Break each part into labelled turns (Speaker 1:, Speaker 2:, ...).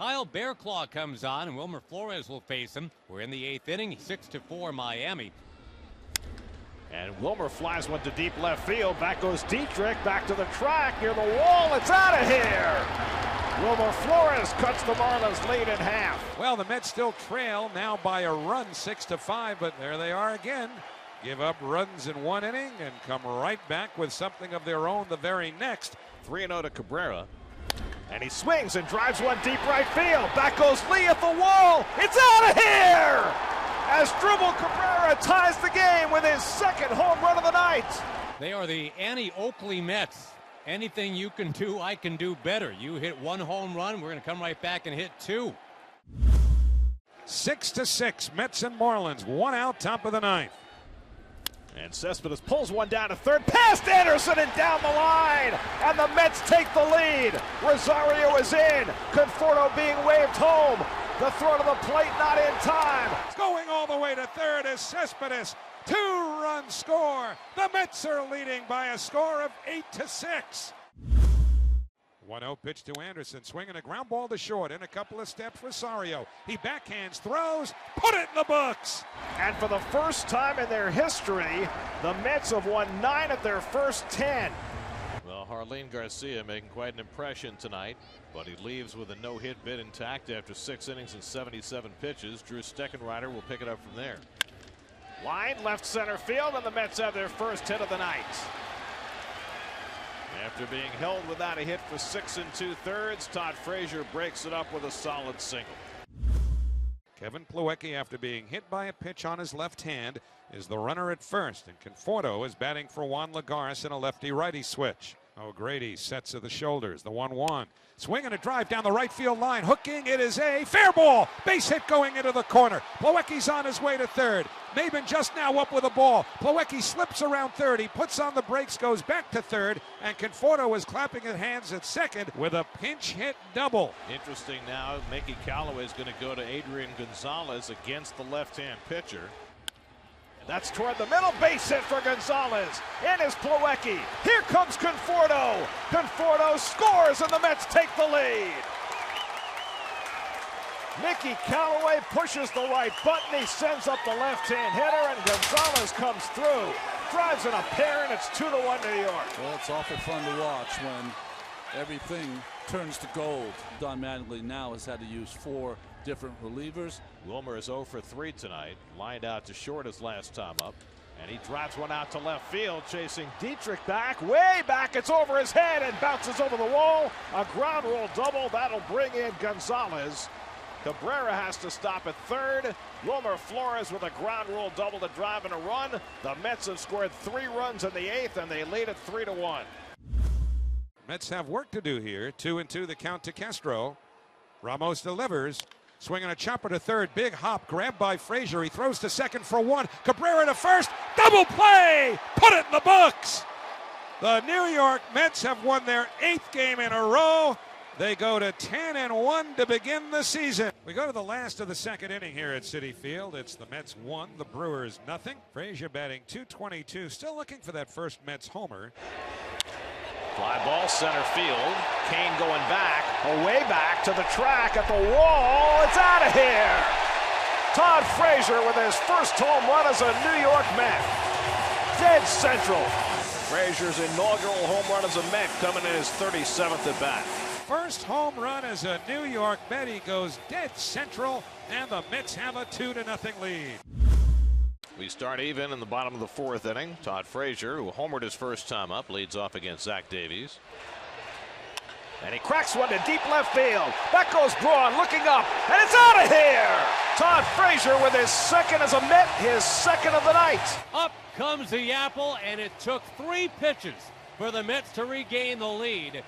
Speaker 1: Kyle Bearclaw comes on, and Wilmer Flores will face him. We're in the 8th inning, 6-4 Miami.
Speaker 2: And Wilmer flies one to deep left field. Back goes Dietrich, back to the track, near the wall. It's out of here! Wilmer Flores cuts the Marlins lead in half.
Speaker 3: Well, the Mets still trail now by a run, 6-5, but there they are again. Give up runs in one inning and come right back with something of their own the very next.
Speaker 2: 3-0 to Cabrera. And he swings and drives one deep right field. Back goes Lee at the wall. It's out of here! As Dribble Cabrera ties the game with his second home run of the night.
Speaker 1: They are the Annie Oakley Mets. Anything you can do, I can do better. You hit one home run, we're going to come right back and hit 2.
Speaker 3: 6-6, Mets and Marlins, 1 out, top of the 9th.
Speaker 2: And Cespedes pulls one down to third, past Anderson and down the line, and the Mets take the lead. Rosario is in, Conforto being waved home. The throw to the plate not in time.
Speaker 3: Going all the way to third is Cespedes. 2-run score. The Mets are leading by a score of 8-6. 1-0 pitch to Anderson, swinging a ground ball to short. In a couple of steps, Rosario. He backhands, throws, put it in the books.
Speaker 2: And for the first time in their history, the Mets have won 9 of their first 10.
Speaker 4: Well, Jarlin Garcia making quite an impression tonight, but he leaves with a no-hit bid intact after 6 innings and 77 pitches. Drew Steckenrider will pick it up from there.
Speaker 2: Line left center field, and the Mets have their first hit of the night. After being held without a hit for 6 2/3, Todd Frazier breaks it up with a solid single.
Speaker 3: Kevin Plawecki, after being hit by a pitch on his left hand, is the runner at first, and Conforto is batting for Juan Lagares in a lefty-righty switch. O'Grady sets of the shoulders, the 1-1. Swinging a drive down the right field line, hooking, it is a fair ball. Base hit going into the corner. Plawecki's on his way to third. Maben just now up with a ball. Plawecki slips around third. He puts on the brakes, goes back to third, and Conforto is clapping his hands at second with a pinch hit double.
Speaker 4: Interesting now, Mickey Callaway is going to go to Adrian Gonzalez against the left-hand pitcher.
Speaker 2: That's toward the middle, base hit for Gonzalez. In is Plawecki. Here comes Conforto. Conforto scores, and the Mets take the lead. Mickey Callaway pushes the right button. He sends up the left-hand hitter, and Gonzalez comes through. Drives in a pair, and it's 2-1 New York.
Speaker 5: Well, it's awful fun to watch when everything turns to gold. Don Mattingly now has had to use 4 different relievers.
Speaker 4: Wilmer is 0 for 3 tonight, lined out to short his last time up, and he drives one out to left field, chasing
Speaker 2: Dietrich back, way back. It's over his head and bounces over the wall. A ground rule double. That'll bring in Gonzalez. Cabrera has to stop at third. Wilmer Flores with a ground rule double to drive in a run. The Mets have scored 3 runs in the 8th, and they lead at 3-1.
Speaker 3: Mets have work to do here. 2-2 the count to Castro. Ramos delivers. Swinging a chopper to third. Big hop. Grabbed by Frazier. He throws to second for 1. Cabrera to first. Double play. Put it in the books. The New York Mets have won their 8th game in a row. They go to 10-1 to begin the season. We go to the last of the 2nd inning here at Citi Field. It's the Mets 1, the Brewers nothing. Frazier batting .222. Still looking for that first Mets homer.
Speaker 2: Fly ball center field. Kane going back, away back to the track at the wall. It's out of here. Todd Frazier with his first home run as a New York Met. Dead central. Frazier's inaugural home run as a Met coming in his 37th at bat.
Speaker 3: First home run as a New York Met. He goes dead central, and the Mets have a 2-0 lead.
Speaker 4: We start even in the bottom of the 4th inning. Todd Frazier, who homered his first time up, leads off against Zach Davies.
Speaker 2: And he cracks one to deep left field. That goes Braun looking up, and it's out of here! Todd Frazier with his second as a Met, his second of the night.
Speaker 1: Up comes the apple, and it took 3 pitches for the Mets to regain the lead.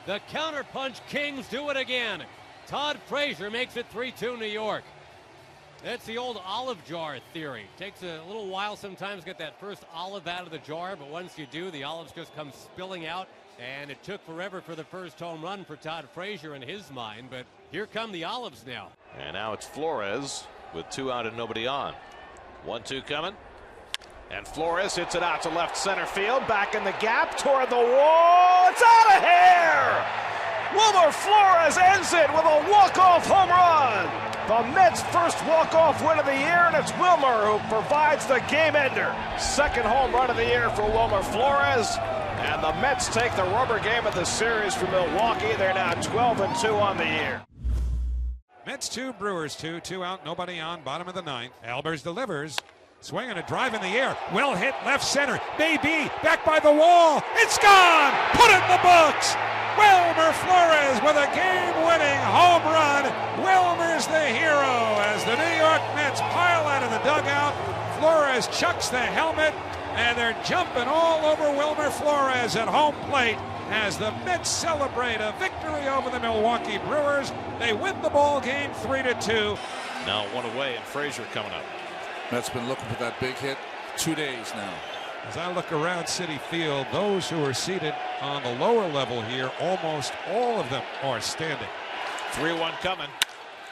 Speaker 1: The counterpunch Kings do it again. Todd Frazier makes it 3-2 New York. That's the old olive jar theory. Takes a little while sometimes to get that first olive out of the jar, but once you do, the olives just come spilling out. And it took forever for the first home run for Todd Frazier in his mind, but here come the olives now.
Speaker 4: And now it's Flores with 2 out and nobody on. 1-2 coming.
Speaker 2: And Flores hits it out to left center field, back in the gap, toward the wall. It's out of here! Wilmer Flores ends it with a walk-off home run. The Mets' first walk-off win of the year, and it's Wilmer who provides the game-ender. Second home run of the year for Wilmer Flores. And the Mets take the rubber game of the series from Milwaukee. They're now 12-2 on the year.
Speaker 3: Mets 2, Brewers 2, 2 out, nobody on, bottom of the ninth. Albers delivers, swinging a drive in the air, well hit left center, maybe, back by the wall, it's gone! Put it in the books! Wilmer Flores with a game-winning home run. Wilmer's the hero as the New York Mets pile out of the dugout. Flores chucks the helmet, and they're jumping all over Wilmer Flores at home plate as the Mets celebrate a victory over the Milwaukee Brewers. They win the ball game 3-2.
Speaker 4: Now one away, and Frazier coming up.
Speaker 5: Mets been looking for that big hit 2 days now.
Speaker 3: As I look around Citi Field, those who are seated on the lower level here, almost all of them are standing.
Speaker 2: 3-1 coming.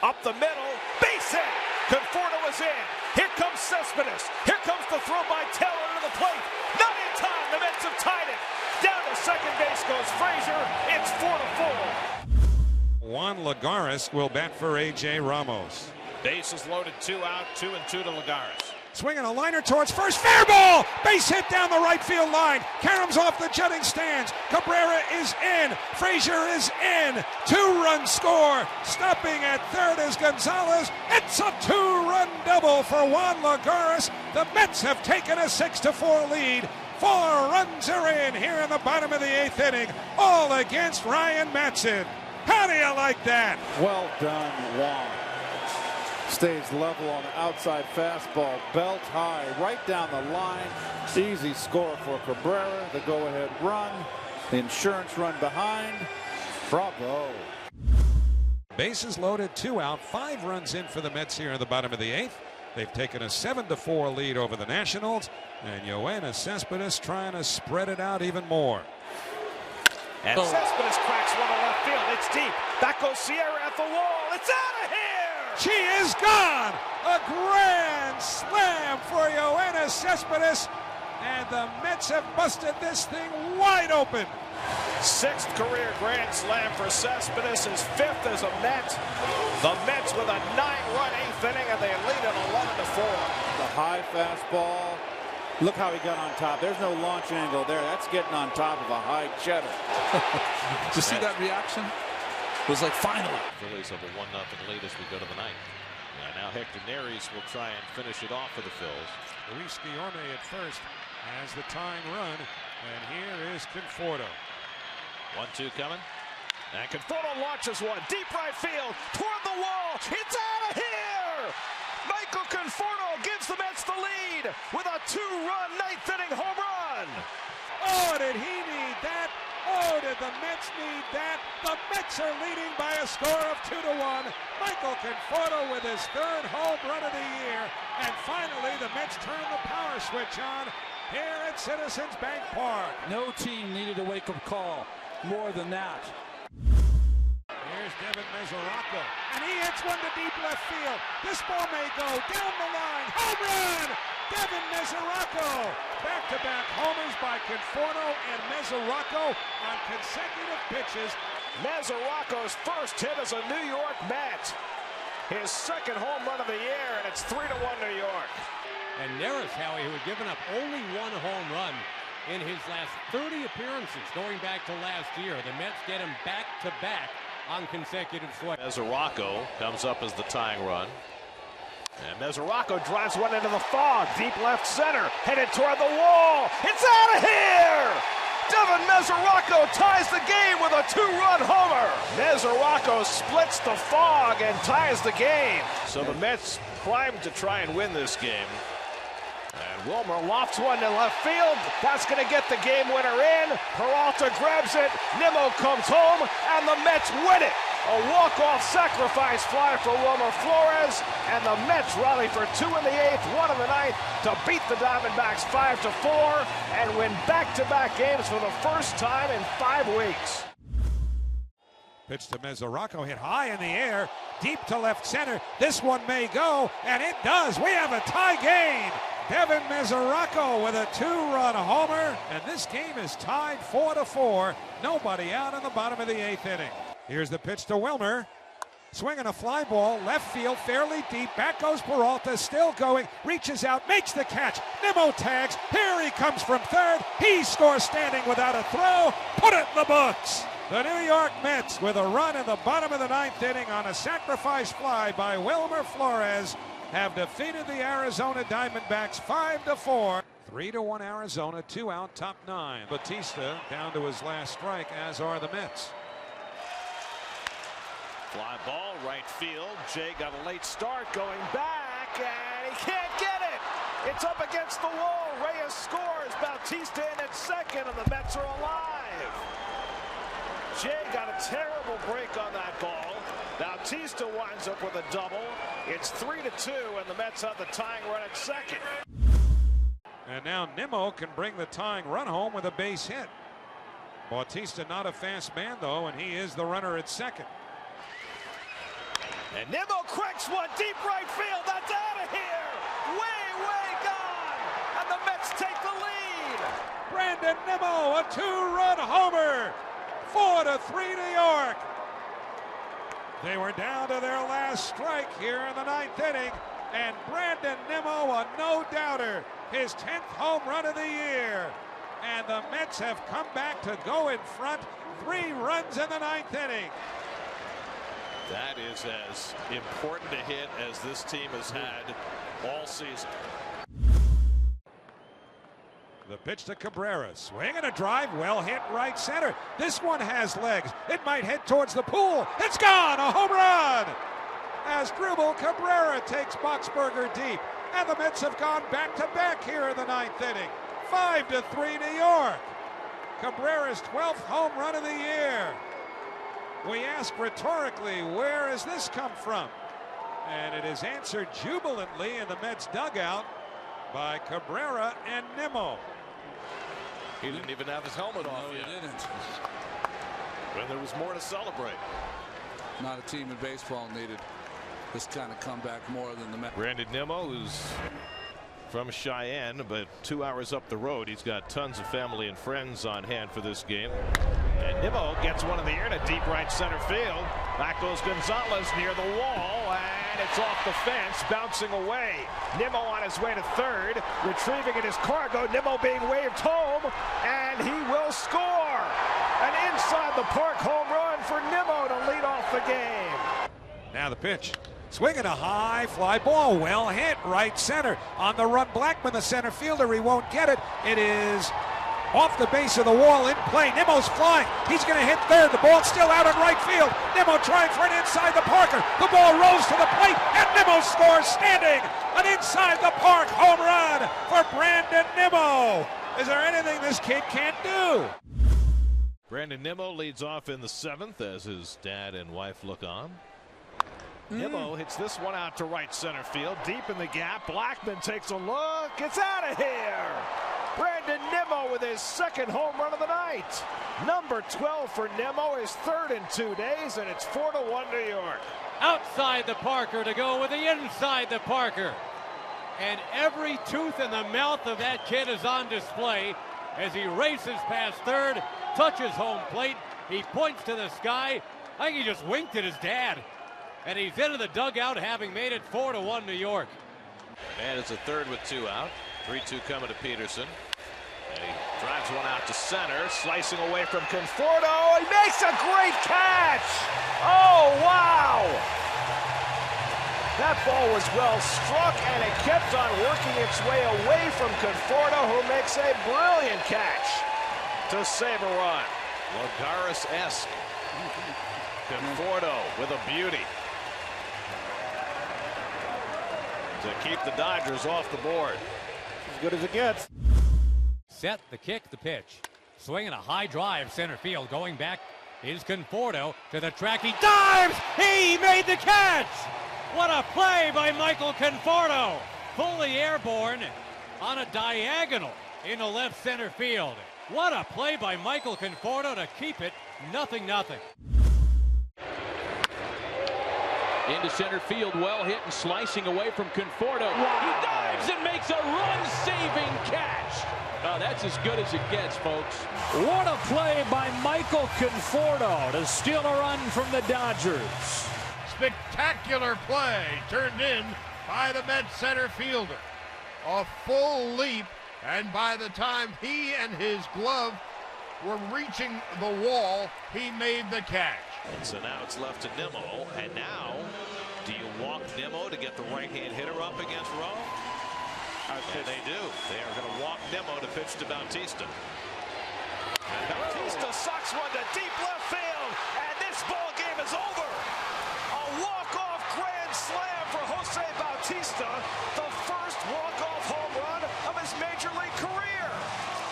Speaker 2: Up the middle, base hit. Conforto is in. Here comes Cespedes. Here comes the throw by Taylor to the plate. Not in time. The Mets have tied it. Down to second base goes Frazier. It's 4-4.
Speaker 3: Juan Lagares will bat for A.J. Ramos.
Speaker 4: Bases loaded, 2 out, 2-2 to Lagares.
Speaker 3: Swinging a liner towards first, fair ball! Base hit down the right field line. Karam's off the jutting stands. Cabrera is in. Frazier is in. 2-run score. Stopping at third is Gonzalez. It's a 2-run double for Juan Lagares. The Mets have taken a 6-4 lead. 4 runs are in here in the bottom of the 8th inning, all against Ryan Matson. How do you like that?
Speaker 6: Well done, Juan. Stays level on the outside fastball, belt high, right down the line. Easy score for Cabrera, the go-ahead run, the insurance run behind. Bravo.
Speaker 3: Bases loaded, 2 out, 5 runs in for the Mets here in the bottom of the 8th. They've taken a 7-4 lead over the Nationals, and Yoenis Cespedes trying to spread it out even more.
Speaker 2: And Cespedes cracks one to left field. It's deep. That goes Sierra at the wall. It's out of here!
Speaker 3: She is gone! A grand slam for Yoenis Cespedes, and the Mets have busted this thing wide open.
Speaker 2: 6th career grand slam for Cespedes, his 5th as a Met. The Mets with a 9-run 8th inning, and they lead it 11-4.
Speaker 6: The high fastball. Look how he got on top. There's no launch angle there. That's getting on top of a high cheddar.
Speaker 5: Did you see that reaction? It was like, finally.
Speaker 4: Phillies have a 1-0 lead as we go to the 9th. And now Hector Neris will try and finish it off for the Phils.
Speaker 3: Luis Guillorme at first has the tying run, and here is Conforto.
Speaker 4: 1-2 coming.
Speaker 2: And Conforto launches one deep right field toward the wall. It's out of here! Michael Conforto gives the Mets the lead with a 2-run 9th inning home run.
Speaker 3: Oh, did he need that? Oh, did the Mets need that? The Mets are leading by a score of 2-1. Michael Conforto with his 3rd home run of the year. And finally, the Mets turn the power switch on here at Citizens Bank Park.
Speaker 5: No team needed a wake-up call more than that.
Speaker 3: Here's Devin Mesoraco, and he hits one to deep left field. This ball may go down the line. Home run! Devin Mesoraco. Back-to-back homers by Conforto and Mesoraco on consecutive pitches.
Speaker 2: Mesoraco's first hit as a New York Met. His 2nd home run of the year, and it's 3-1 New York.
Speaker 1: And Neris, Howie, who had given up only 1 home run in his last 30 appearances going back to last year. The Mets get him back-to-back on consecutive swings.
Speaker 4: Mesoraco comes up as the tying run.
Speaker 2: And Mesoraco drives one into the fog, deep left center, headed toward the wall. It's out of here! Devin Mesoraco ties the game with a 2-run homer. Mesoraco splits the fog and ties the game. So the Mets primed to try and win this game. And Wilmer lofts one to left field. That's going to get the game winner in. Peralta grabs it. Nimmo comes home, and the Mets win it. A walk-off sacrifice fly for Wilmer Flores, and the Mets rally for 2 in the 8th, 1 in the 9th to beat the Diamondbacks 5-4 and win back-to-back games for the first time in 5 weeks.
Speaker 3: Pitch to Mesoraco, hit high in the air, deep to left center. This one may go, and it does. We have a tie game. Devin Mesoraco with a 2-run homer, and this game is tied 4-4. Nobody out in the bottom of the 8th inning. Here's the pitch to Wilmer. Swinging a fly ball, left field, fairly deep. Back goes Peralta, still going. Reaches out, makes the catch. Nimmo tags. Here he comes from third. He scores standing without a throw. Put it in the books. The New York Mets, with a run in the bottom of the ninth inning on a sacrifice fly by Wilmer Flores, have defeated the Arizona Diamondbacks 5-4. 3-1 Arizona, 2 out, top 9. Batista down to his last strike, as are the Mets.
Speaker 2: Fly ball, right field. Jay got a late start, going back, and he can't get it. It's up against the wall. Reyes scores. Bautista in at second, and the Mets are alive. Jay got a terrible break on that ball. Bautista winds up with a double. It's 3-2, and the Mets have the tying run at second.
Speaker 3: And now Nimmo can bring the tying run home with a base hit. Bautista not a fast man, though, and he is the runner at second.
Speaker 2: And Nimmo cracks one deep right field. That's out of here. Way gone. And the Mets take the lead.
Speaker 3: Brandon Nimmo, a 2-run homer. 4-3 New York. They were down to their last strike here in the ninth inning. And Brandon Nimmo, a no-doubter, his 10th home run of the year. And the Mets have come back to go in front. 3 runs in the ninth inning.
Speaker 4: That is as important a hit as this team has had all season.
Speaker 3: The pitch to Cabrera, swing and a drive, well hit right center. This one has legs. It might head towards the pool. It's gone, a home run! As Dribble Cabrera takes Boxberger deep. And the Mets have gone back-to-back here in the ninth inning. 5-3 New York. Cabrera's 12th home run of the year. We ask rhetorically, where has this come from? And it is answered jubilantly in the Mets dugout by Cabrera and Nimmo.
Speaker 4: He didn't even have his helmet off yet.
Speaker 5: He didn't.
Speaker 4: When there was more to celebrate.
Speaker 5: Not a team in baseball needed this kind of comeback more than the Mets.
Speaker 4: Brandon Nimmo, who's from Cheyenne, but 2 hours up the road. He's got tons of family and friends on hand for this game.
Speaker 2: And Nimmo gets one in the air to deep right center field. Back goes Gonzalez near the wall, and it's off the fence, bouncing away. Nimmo on his way to third, retrieving in his cargo. Nimmo being waved home, and he will score. An inside the park home run for Nimmo to lead off the game.
Speaker 3: Now the pitch. Swinging a high fly ball, well hit, right center. On the run, Blackman, the center fielder, he won't get it. It is off the base of the wall, in play. Nimmo's flying. He's going to hit third. The ball's still out in right field. Nimmo trying for an inside the Parker. The ball rolls to the plate, and Nimmo scores standing. An inside the park home run for Brandon Nimmo. Is there anything this kid can't do?
Speaker 4: Brandon Nimmo leads off in the 7th as his dad and wife look on.
Speaker 2: Nimmo hits this one out to right center field, deep in the gap. Blackman takes a look. It's out of here. Brandon Nimmo with his 2nd home run of the night. Number 12 for Nimmo, his 3rd in 2 days, and it's 4-1 New York.
Speaker 1: Outside the Parker to go with the inside the Parker. And every tooth in the mouth of that kid is on display as he races past third, touches home plate. He points to the sky. I think he just winked at his dad. And he's into the dugout, having made it 4-1 New York.
Speaker 4: And it's a third with 2 out. 3-2 coming to Peterson. And he drives one out to center, slicing away from
Speaker 2: Conforto. He makes a great catch. Oh, wow. That ball was well struck, and it kept on working its way away from Conforto, who makes a brilliant catch to save a run.
Speaker 4: Lagares-esque. Conforto with a beauty to keep the Dodgers off the board.
Speaker 6: As good as it gets.
Speaker 1: Set, the kick, the pitch. Swinging a high drive center field. Going back is Conforto to the track. He dives! He made the catch! What a play by Michael Conforto. Fully airborne on a diagonal into left center field. What a play by Michael Conforto to keep it 0-0.
Speaker 7: Into center field, well hit and slicing away from Conforto. Wow. He dives and makes a run-saving catch. That's as good as it gets, folks.
Speaker 8: What a play by Michael Conforto to steal a run from the Dodgers.
Speaker 9: Spectacular play turned in by the Mets center fielder. A full leap, and by the time he and his glove were reaching the wall, he made the catch.
Speaker 4: And so now it's left to Nimmo, and now do you walk Nimmo to get the right-hand hitter up against Rowe? And they do. They are going to walk Nimmo to pitch to Bautista. And Bautista sucks one to deep left field, and this ball game is over. A walk-off grand slam for Jose Bautista, the first walk-off home run of his major league career.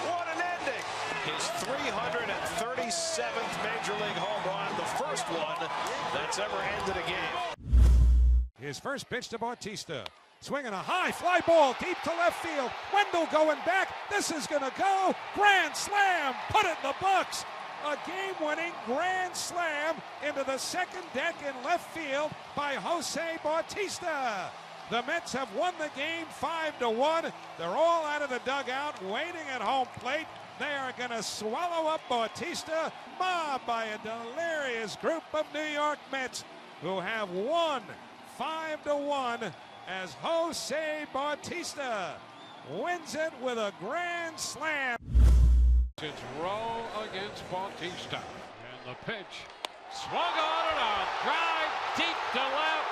Speaker 4: What an ending. His 337th major league home run, the first one that's ever ended a game.
Speaker 3: His first pitch to Bautista. Swinging a high fly ball deep to left field. Wendell going back. This is going to go. Grand slam. Put it in the books. A game-winning grand slam into the second deck in left field by Jose Bautista. The Mets have won the game 5-1. They're all out of the dugout waiting at home plate. They are going to swallow up Bautista, mobbed by a delirious group of New York Mets who have won 5-1 as Jose Bautista wins it with a grand slam.
Speaker 10: It's Rowe against Bautista. And the pitch swung on and a drive deep to left.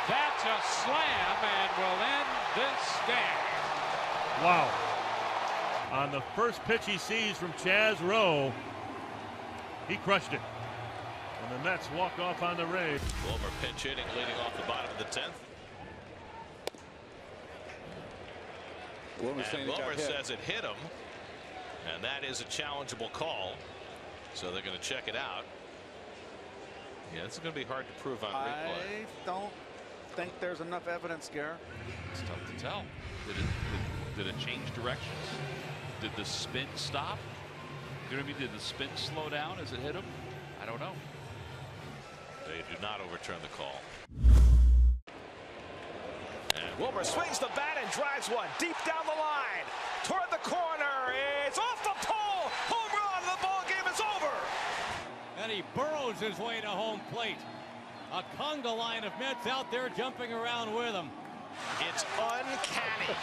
Speaker 10: That's a slam and will end this game.
Speaker 9: Wow. On the first pitch he sees from Chaz Rowe, he crushed it. And the Mets walk off on the Rays.
Speaker 4: Wilmer pinch hitting, leading off the bottom of the 10th. Wilmer says it hit him, and that is a challengeable call. So they're going to check it out. Yeah, this is going to be hard to prove on replay.
Speaker 11: I don't think there's enough evidence, Garrett.
Speaker 12: It's tough to tell. Did it change directions? Did the spin stop? You know what I mean? Did the spin slow down as it hit him? I don't know.
Speaker 4: They do not overturn the call. And Wilmer swings the bat and drives one deep down the line toward the corner. It's off the pole. Home run. The ball game is over.
Speaker 1: And he burrows his way to home plate. A conga line of Mets out there jumping around with him.
Speaker 2: It's uncanny.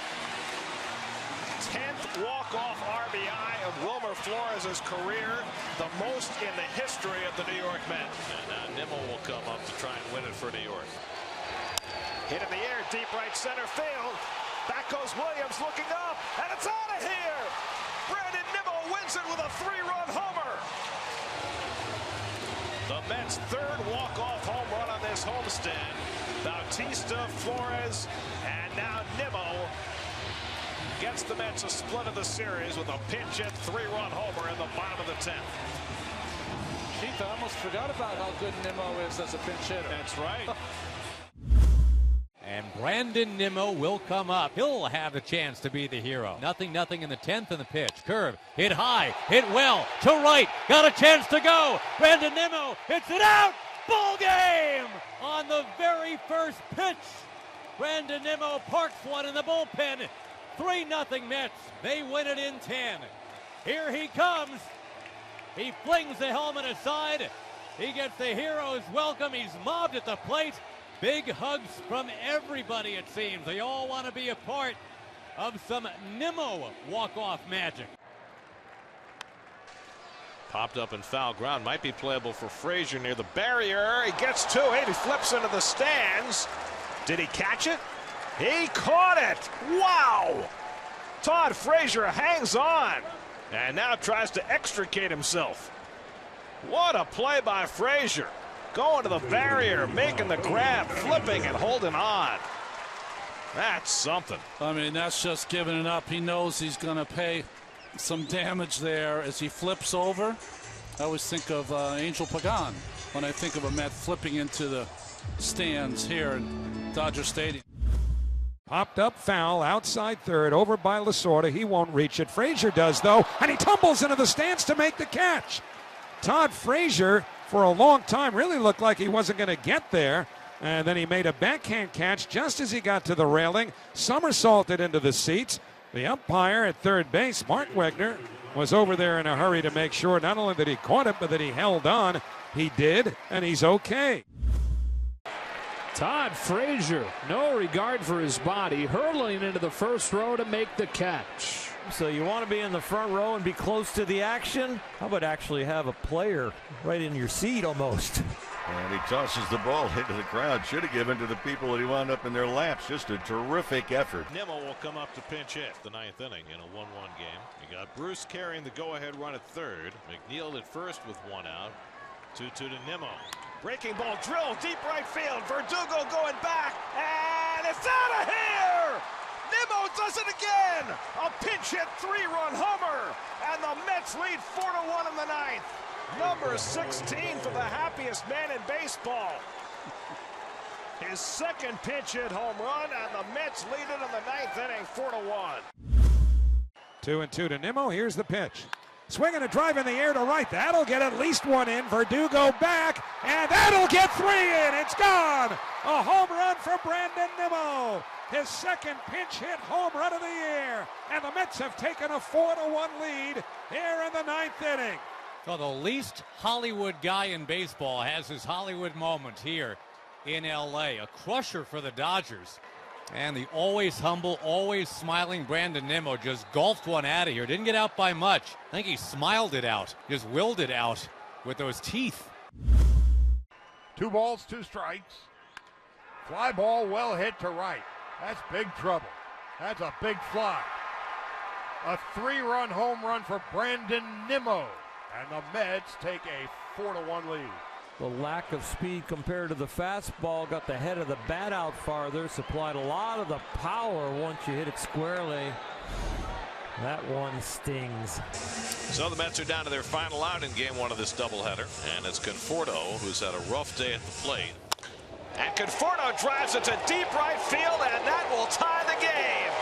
Speaker 2: 10th walk-off RBI of Wilmer Flores' career, the most in the history of the New York Mets.
Speaker 4: And now Nimmo will come up to try and win it for New York.
Speaker 2: Hit in the air, deep right center field. Back goes Williams looking up, and it's out of here. Brandon Nimmo wins it with a 3-run homer. The Mets' third walk-off home run on this homestand. Bautista, Flores, and now Nimmo gets the Mets a split of the series with a pinch hit 3-run homer in the bottom of the 10th.
Speaker 5: Keith, I almost forgot about how good Nimmo is as a pinch hitter.
Speaker 2: That's right.
Speaker 1: And Brandon Nimmo will come up. He'll have a chance to be the hero. 0-0 in the 10th in the pitch. Curve, hit high, hit well, to right, got a chance to go. Brandon Nimmo hits it out. Ball game on the very first pitch. Brandon Nimmo parks one in the bullpen. 3-0 Mets. They win it in 10. Here he comes. He flings the helmet aside. He gets the hero's welcome. He's mobbed at the plate. Big hugs from everybody, it seems. They all want to be a part of some Nimmo walk-off magic.
Speaker 4: Popped up in foul ground. Might be playable for Frazier near the barrier. He gets to it. He flips into the stands.
Speaker 2: Did he catch it? He caught it. Wow. Todd Frazier hangs on and now tries to extricate himself. What a play by Frazier. Going to the barrier, making the grab, flipping and holding on. That's something.
Speaker 5: I mean, that's just giving it up. He knows he's going to pay some damage there as he flips over. I always think of Angel Pagan when I think of a Met flipping into the stands here in Dodger Stadium.
Speaker 3: Popped up foul outside third over by Lasorda. He won't reach it. Frazier does, though, and he tumbles into the stands to make the catch. Todd Frazier, for a long time, really looked like he wasn't going to get there. And then he made a backhand catch just as he got to the railing, somersaulted into the seats. The umpire at third base, Mark Wegner, was over there in a hurry to make sure not only that he caught it, but that he held on. He did, and he's okay.
Speaker 8: Todd Frazier, no regard for his body, hurtling into the first row to make the catch.
Speaker 13: So you want to be in the front row and be close to the action? How about actually have a player right in your seat almost?
Speaker 14: And he tosses the ball into the crowd. Should have given to the people that he wound up in their laps. Just a terrific effort.
Speaker 4: Nimmo will come up to pinch hit the ninth inning in a 1-1 game. You got Bruce carrying the go-ahead run at third. McNeil at first with one out. 2-2 to Nimmo.
Speaker 2: Breaking ball drilled deep right field. Verdugo going back, and it's out of here! Nimmo does it again! A pinch hit 3-run homer, and the Mets lead 4-1 in the ninth. Number 16 for the happiest man in baseball. His second pinch hit home run, and the Mets lead it in the ninth inning, 4-1.
Speaker 3: 2-2 to Nimmo. Here's the pitch. Swinging a drive in the air to right. That'll get at least one in. Verdugo back, and that'll get three in. It's gone. A home run for Brandon Nimmo. His second pinch hit home run of the year. And the Mets have taken a 4-1 lead here in the ninth inning.
Speaker 1: So the least Hollywood guy in baseball has his Hollywood moment here in L.A. A crusher for the Dodgers. And the always humble, always smiling Brandon Nimmo just golfed one out of here. Didn't get out by much. I think he smiled it out, just willed it out with those teeth.
Speaker 9: 2 balls, 2 strikes. Fly ball well hit to right. That's big trouble. That's a big fly. A 3-run home run for Brandon Nimmo. And the Mets take a 4-1 lead.
Speaker 13: The lack of speed compared to the fastball got the head of the bat out farther, supplied a lot of the power once you hit it squarely. That one stings.
Speaker 4: So the Mets are down to their final out in game 1 of this doubleheader, and it's Conforto who's had a rough day at the plate.
Speaker 2: And Conforto drives it to deep right field, and that will tie the game.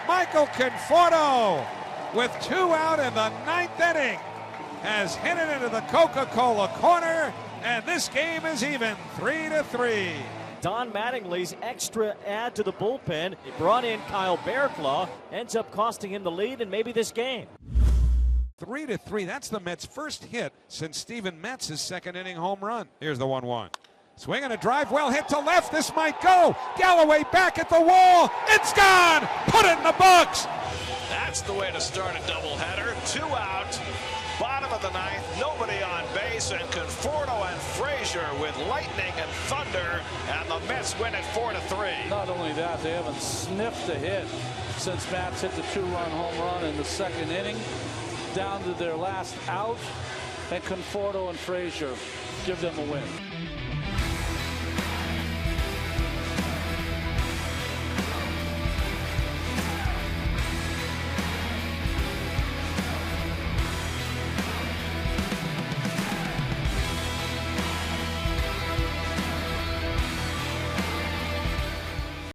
Speaker 3: Michael Conforto, with 2 out in the ninth inning, has hit it into the Coca-Cola corner, and this game is even 3-3.
Speaker 15: Don Mattingly's extra add to the bullpen. He brought in Kyle Bearclaw, ends up costing him the lead and maybe this game.
Speaker 3: 3-3. That's the Mets' first hit since Steven Metz's second inning home run. Here's the 1-1. Swinging a drive, well hit to left. This might go. Galloway back at the wall. It's gone. Put it in the books.
Speaker 4: That's the way to start a doubleheader. 2 out. Bottom of the ninth, nobody on base, and Conforto and Frazier with lightning and thunder, and the Mets win it 4-3.
Speaker 5: Not only that, they haven't sniffed a hit since Mats hit the 2-run home run in the second inning, down to their last out, and Conforto and Frazier give them a win.